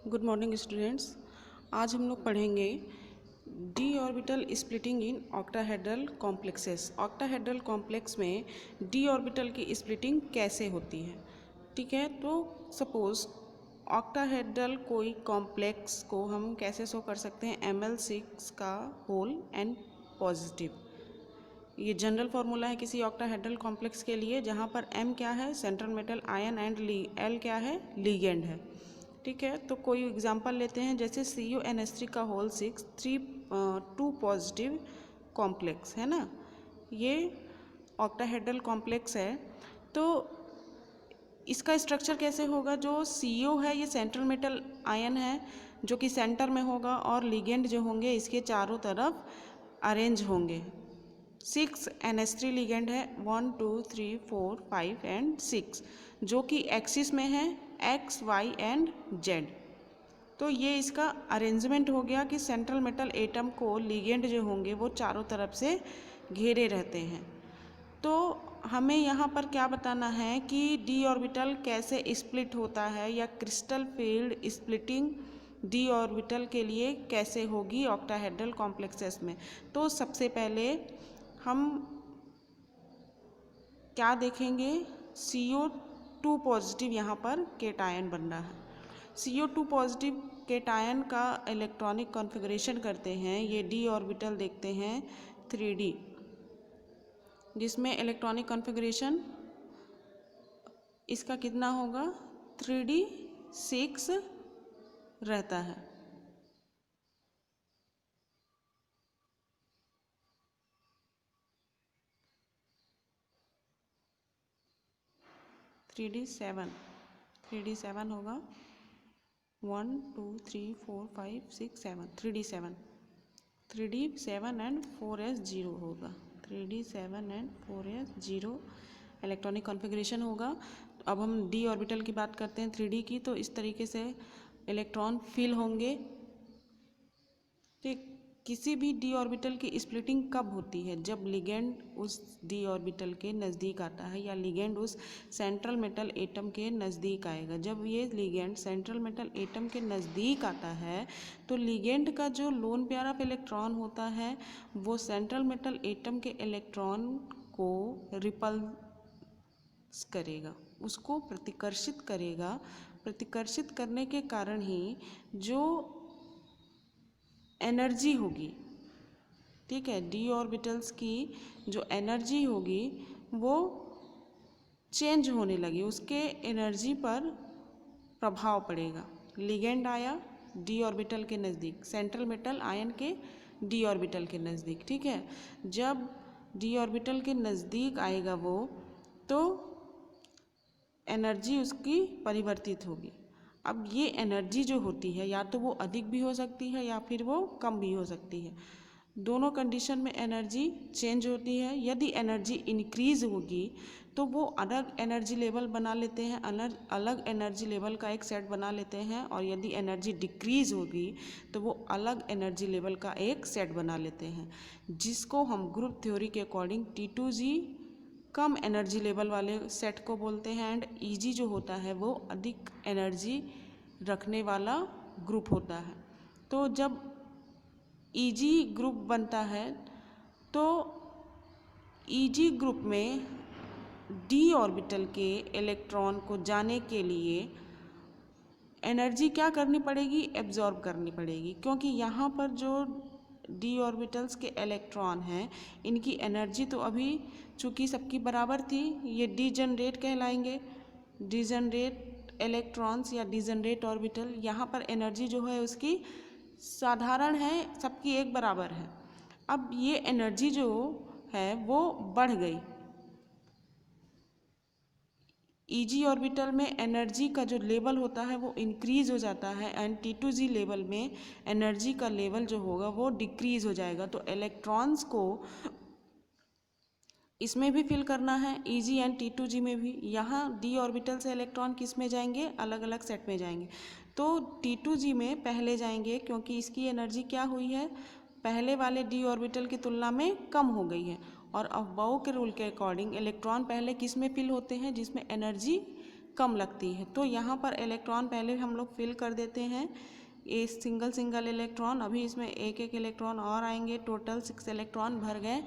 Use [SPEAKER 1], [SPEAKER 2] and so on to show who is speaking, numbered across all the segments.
[SPEAKER 1] Good morning students. आज हम लोग पढ़ेंगे D orbital splitting in octahedral complexes. Octahedral complex में डी ऑर्बिटल की स्प्लिटिंग कैसे होती है। ठीक है, तो सपोज ऑक्टाहेड्रल कोई कॉम्प्लेक्स को हम कैसे शो कर सकते हैं, Ml6 का होल एंड पॉजिटिव। ये जनरल फार्मूला है किसी ऑक्टाहेड्रल कॉम्प्लेक्स के लिए, जहाँ पर M क्या है, central metal ion, and L क्या है, लिगेंड है। ठीक है, तो कोई एग्जांपल लेते हैं, जैसे CuNH3 का होल 6 2 पॉजिटिव कॉम्प्लेक्स है ना, ये ऑक्टाहेड्रल कॉम्प्लेक्स है। तो इसका स्ट्रक्चर कैसे होगा, जो CO है ये सेंट्रल मेटल आयन है जो कि सेंटर में होगा, और लिगेंड जो होंगे इसके चारों तरफ अरेंज होंगे। 6 NH3 लिगेंड है, 1 2 3 4 5 एंड 6, जो कि एक्सिस में है X Y एंड Z। तो ये इसका अरेंजमेंट हो गया कि सेंट्रल मेटल एटम को लिगेंड जो होंगे वो चारों तरफ से घेरे रहते हैं। तो हमें यहाँ पर क्या बताना है कि डी ऑर्बिटल कैसे स्प्लिट होता है, या crystal field splitting D orbital के लिए कैसे होगी ऑक्टाहेड्रल कॉम्प्लेक्सेस में। तो सबसे पहले हम क्या देखेंगे, CO2 पॉजिटिव यहाँ पर केटायन बन रहा है। CO2 पॉजिटिव केटायन का इलेक्ट्रॉनिक कॉन्फ़िगरेशन करते हैं, ये डी ऑर्बिटल देखते हैं 3D, जिसमें इलेक्ट्रॉनिक कॉन्फ़िगरेशन इसका कितना होगा, 3D6 रहता है। थ्री डी सेवन होगा, 1 2 3 4 5 6 7, 3D7, 3D7 एंड 4s0 होगा, 3D7 and 4s0 electronic configuration होगा। अब हम डी ऑर्बिटल की बात करते हैं 3D की, तो इस तरीके से इलेक्ट्रॉन फिल होंगे। ठीक, किसी भी डी ऑर्बिटल की स्प्लिटिंग कब होती है, जब लिगेंड उस डी ऑर्बिटल के नज़दीक आता है, या लिगेंड उस सेंट्रल मेटल एटम के नज़दीक आएगा। जब ये लिगेंड सेंट्रल मेटल एटम के नज़दीक आता है तो लिगेंड का जो लोन पेयर ऑफ इलेक्ट्रॉन होता है वो सेंट्रल मेटल एटम के इलेक्ट्रॉन को रिपल्स करेगा, उसको प्रतिकर्षित करेगा। प्रतिकर्षित करने के कारण ही जो एनर्जी होगी, ठीक है, डी ऑर्बिटल्स की जो एनर्जी होगी वो चेंज होने लगी, उसके एनर्जी पर प्रभाव पड़ेगा। लिगेंड आया डी ऑर्बिटल के नज़दीक, सेंट्रल मेटल आयन के डी ऑर्बिटल के नज़दीक। ठीक है, जब डी ऑर्बिटल के नज़दीक आएगा वो, तो एनर्जी उसकी परिवर्तित होगी। अब ये एनर्जी जो होती है, या तो वो अधिक भी हो सकती है या फिर वो कम भी हो सकती है। दोनों कंडीशन में एनर्जी चेंज होती है। यदि एनर्जी इंक्रीज होगी तो वो अलग एनर्जी लेवल बना लेते हैं, अलग एनर्जी लेवल का एक सेट बना लेते हैं, और यदि एनर्जी डिक्रीज होगी तो वो अलग एनर्जी लेवल का एक सेट बना लेते हैं, जिसको हम ग्रुप थ्योरी के अकॉर्डिंग T2G कम एनर्जी लेवल वाले सेट को बोलते हैं, एंड Eg जो होता है वो अधिक एनर्जी रखने वाला ग्रुप होता है। तो जब Eg ग्रुप बनता है तो Eg ग्रुप में डी ऑर्बिटल के इलेक्ट्रॉन को जाने के लिए एनर्जी क्या करनी पड़ेगी, एब्जॉर्ब करनी पड़ेगी, क्योंकि यहाँ पर जो डी ऑर्बिटल्स के इलेक्ट्रॉन हैं इनकी एनर्जी तो अभी चूँकि सबकी बराबर थी, ये डीजनरेट कहलाएंगे, डीजनरेट इलेक्ट्रॉन्स या डीजनरेट ऑर्बिटल। यहाँ पर एनर्जी जो है उसकी साधारण है, सबकी एक बराबर है। अब ये एनर्जी जो है वो बढ़ गई, Eg ऑर्बिटल में एनर्जी का जो लेवल होता है वो इंक्रीज हो जाता है, एंड T2G लेवल में एनर्जी का लेवल जो होगा वो डिक्रीज हो जाएगा। तो इलेक्ट्रॉन्स को इसमें भी फिल करना है, Eg एंड T2G में भी। यहाँ डी ऑर्बिटल से इलेक्ट्रॉन किस में जाएंगे, अलग अलग सेट में जाएंगे। तो T2G में पहले जाएंगे, क्योंकि इसकी एनर्जी क्या हुई है, पहले वाले डी ऑर्बिटल की तुलना में कम हो गई है। और अफबाउ के रूल के अकॉर्डिंग इलेक्ट्रॉन पहले किस में फिल होते हैं, जिसमें एनर्जी कम लगती है। तो यहाँ पर इलेक्ट्रॉन पहले हम लोग फिल कर देते हैं, ये सिंगल इलेक्ट्रॉन, अभी इसमें एक एक इलेक्ट्रॉन और आएंगे, टोटल 6 इलेक्ट्रॉन भर गए।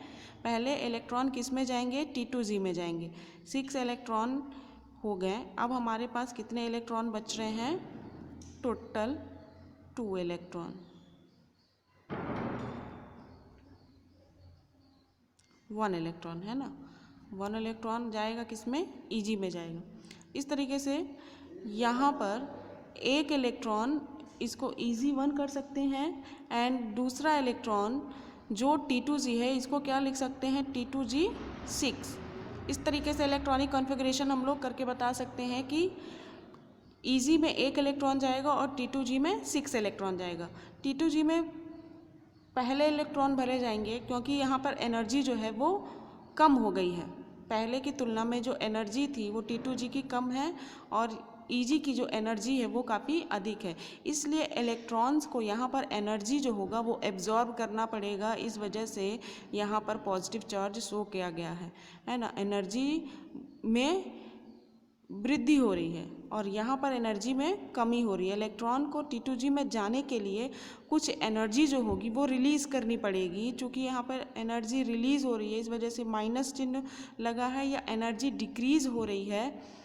[SPEAKER 1] पहले इलेक्ट्रॉन किस में जाएंगे, T2Z में जाएंगे, 6 इलेक्ट्रॉन हो गए। अब हमारे पास कितने इलेक्ट्रॉन बच रहे हैं, टोटल 2 इलेक्ट्रॉन, 1 इलेक्ट्रॉन है ना, 1 इलेक्ट्रॉन जाएगा किस में, Eg में जाएगा। इस तरीके से यहाँ पर एक इलेक्ट्रॉन इसको Eg1 कर सकते हैं एंड दूसरा इलेक्ट्रॉन जो T2Z है इसको क्या लिख सकते हैं, T2Z6। इस तरीके से इलेक्ट्रॉनिक कॉन्फ़िगरेशन हम लोग करके बता सकते हैं कि Eg में एक इलेक्ट्रॉन जाएगा और T2Z में 6 इलेक्ट्रॉन जाएगा। T2Z में पहले इलेक्ट्रॉन भरे जाएंगे क्योंकि यहाँ पर एनर्जी जो है वो कम हो गई है, पहले की तुलना में जो एनर्जी थी वो T2Z की कम है और Eg की जो एनर्जी है वो काफ़ी अधिक है, इसलिए इलेक्ट्रॉन्स को यहाँ पर एनर्जी जो होगा वो एब्जॉर्ब करना पड़ेगा। इस वजह से यहाँ पर पॉजिटिव चार्ज शो किया गया है ना, एनर्जी में वृद्धि हो रही है और यहाँ पर एनर्जी में कमी हो रही है। इलेक्ट्रॉन को T2Z में जाने के लिए कुछ एनर्जी जो होगी वो रिलीज़ करनी पड़ेगी, चूँकि यहाँ पर एनर्जी रिलीज़ हो रही है इस वजह से माइनस चिन्ह लगा है, या एनर्जी डिक्रीज़ हो रही है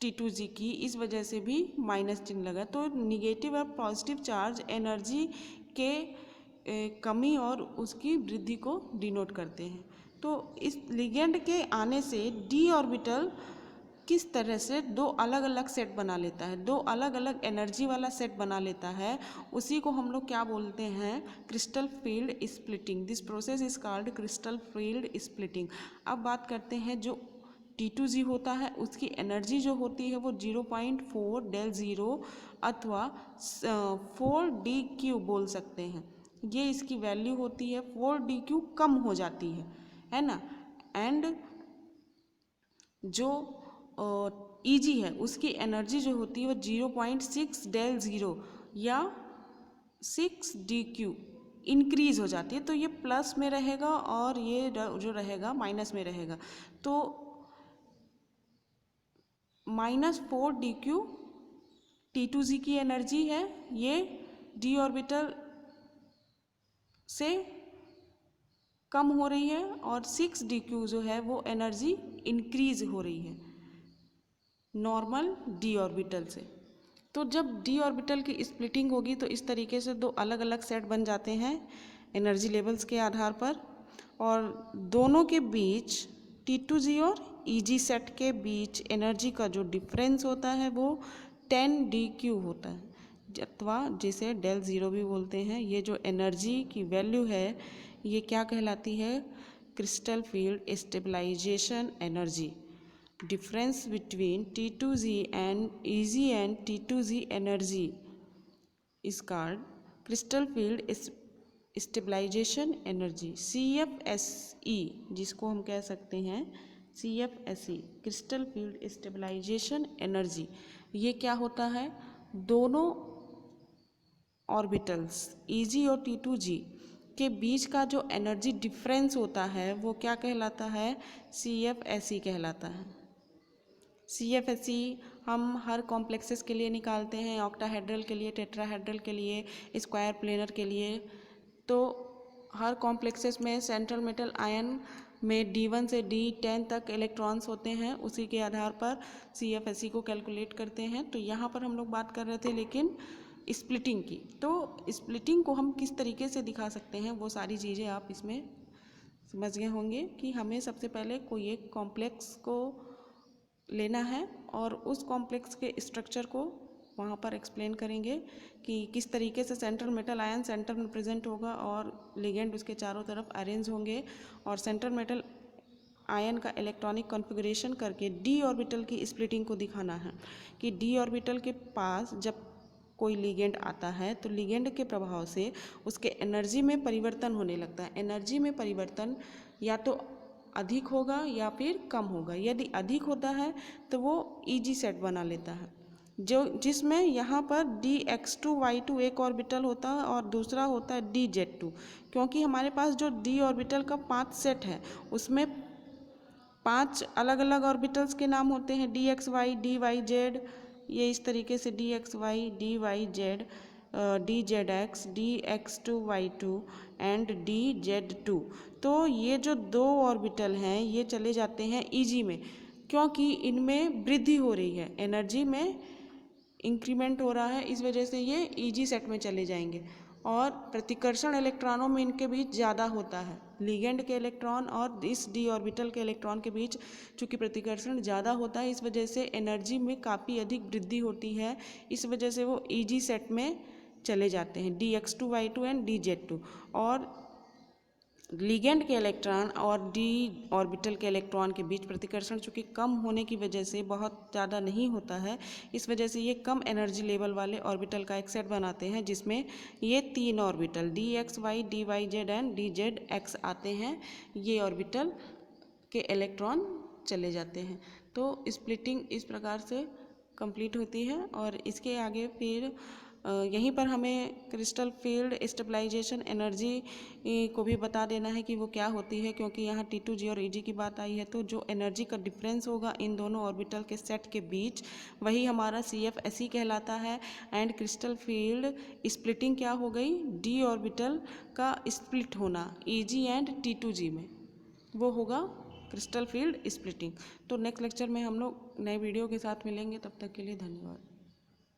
[SPEAKER 1] T2Z की, इस वजह से भी माइनस चिन्ह लगा। तो निगेटिव और पॉजिटिव चार्ज एनर्जी के कमी और उसकी वृद्धि को डिनोट करते हैं। तो इस लिगेंड के आने से d ऑर्बिटल किस तरह से दो अलग अलग सेट बना लेता है, दो अलग अलग एनर्जी वाला सेट बना लेता है, उसी को हम लोग क्या बोलते हैं, crystal field splitting. This process is called crystal field splitting. अब बात करते हैं जो T2Z होता है उसकी एनर्जी जो होती है वो 0.4 del 0 अथवा 4dq बोल सकते हैं, ये इसकी वैल्यू होती है। 4dq कम हो जाती है ना, एंड जो Eg है उसकी एनर्जी जो होती है वो 0.6 del 0 या 6dq इंक्रीज़ हो जाती है। तो ये प्लस में रहेगा और ये जो रहेगा माइनस में रहेगा। तो -4dq T2Z की एनर्जी है, ये d ऑर्बिटल से कम हो रही है और 6dq जो है वो एनर्जी इंक्रीज हो रही है नॉर्मल d ऑर्बिटल से। तो जब d ऑर्बिटल की स्प्लिटिंग होगी तो इस तरीके से दो अलग अलग सेट बन जाते हैं एनर्जी लेवल्स के आधार पर, और दोनों के बीच T2Z और Eg सेट के बीच एनर्जी का जो डिफरेंस होता है वो 10dq होता है अथवा जिसे del 0 भी बोलते हैं। ये जो एनर्जी की वैल्यू है ये क्या कहलाती है, crystal field stabilisation energy. Difference between T2Z and Eg and T2Z energy is called crystal field stabilization energy, CFSE, जिसको हम कह सकते हैं CFSE, crystal field stabilisation energy. ये क्या होता है, दोनों ऑर्बिटल्स Eg और T2Z के बीच का जो एनर्जी डिफरेंस होता है वो क्या कहलाता है, CFSE कहलाता है। CFSE हम हर कॉम्प्लेक्सेस के लिए निकालते हैं, ऑक्टाहेड्रल के लिए, टेट्राहेड्रल के लिए, स्क्वायर प्लेनर के लिए। तो हर कॉम्प्लेक्सेस में सेंट्रल मेटल आयन में D1 से D10 तक इलेक्ट्रॉन्स होते हैं, उसी के आधार पर CFSE को कैलकुलेट करते हैं। तो यहाँ पर हम लोग बात कर रहे थे लेकिन स्प्लिटिंग की, तो स्प्लिटिंग को हम किस तरीके से दिखा सकते हैं वो सारी चीज़ें आप इसमें समझ गए होंगे कि हमें सबसे पहले कोई एक कॉम्प्लेक्स को लेना है और उस कॉम्प्लेक्स के स्ट्रक्चर को वहाँ पर एक्सप्लेन करेंगे कि किस तरीके से सेंट्रल मेटल आयन सेंटर में प्रेजेंट होगा और लिगेंड उसके चारों तरफ अरेंज होंगे, और सेंट्रल मेटल आयन का इलेक्ट्रॉनिक कॉन्फ़िगरेशन करके d ऑर्बिटल की स्प्लिटिंग को दिखाना है कि d ऑर्बिटल के पास जब कोई लिगेंड आता है तो लिगेंड के प्रभाव से उसके एनर्जी में परिवर्तन होने लगता है। एनर्जी में परिवर्तन या तो अधिक होगा या फिर कम होगा। यदि अधिक होता है तो वो Eg सेट बना लेता है, जो जिसमें यहाँ पर dx2y2 एक ऑर्बिटल होता है और दूसरा होता है dz2। क्योंकि हमारे पास जो d ऑर्बिटल का 5 सेट है उसमें 5 अलग अलग ऑर्बिटल्स के नाम होते हैं DXY DYZ। ये इस तरीके से DXY DYZ, DZX DX2Y2 and DZ2। तो ये जो 2 ऑर्बिटल हैं ये चले जाते हैं EG में, क्योंकि इनमें वृद्धि हो रही है, एनर्जी में इंक्रीमेंट हो रहा है, इस वजह से ये EG सेट में चले जाएंगे। और प्रतिकर्षण इलेक्ट्रॉनों में इनके बीच ज़्यादा होता है, लिगेंड के इलेक्ट्रॉन और इस d ऑर्बिटल के इलेक्ट्रॉन के बीच चूँकि प्रतिकर्षण ज़्यादा होता है, इस वजह से एनर्जी में काफ़ी अधिक वृद्धि होती है, इस वजह से वो EG सेट में चले जाते हैं, DX2Y2 एंड DZ2। और लिगेंड के इलेक्ट्रॉन और d ऑर्बिटल के इलेक्ट्रॉन के बीच प्रतिकर्षण चूँकि कम होने की वजह से बहुत ज़्यादा नहीं होता है, इस वजह से ये कम एनर्जी लेवल वाले ऑर्बिटल का एक सेट बनाते हैं, जिसमें ये 3 orbital DXY DYZ and DZX आते हैं। ये ऑर्बिटल के इलेक्ट्रॉन चले जाते हैं। तो स्प्लिटिंग इस प्रकार से कंप्लीट होती है। और इसके आगे फिर यहीं पर हमें क्रिस्टल फील्ड स्टेबलाइजेशन एनर्जी को भी बता देना है कि वो क्या होती है, क्योंकि यहाँ T2G और EG की बात आई है, तो जो एनर्जी का डिफरेंस होगा इन दोनों ऑर्बिटल के सेट के बीच, वही हमारा CFSE कहलाता है। एंड क्रिस्टल फील्ड स्प्लिटिंग क्या हो गई, D ऑर्बिटल का स्प्लिट होना EG एंड T2G में, वो होगा क्रिस्टल फील्ड स्प्लिटिंग। तो नेक्स्ट लेक्चर में हम लोग नए वीडियो के साथ मिलेंगे, तब तक के लिए धन्यवाद।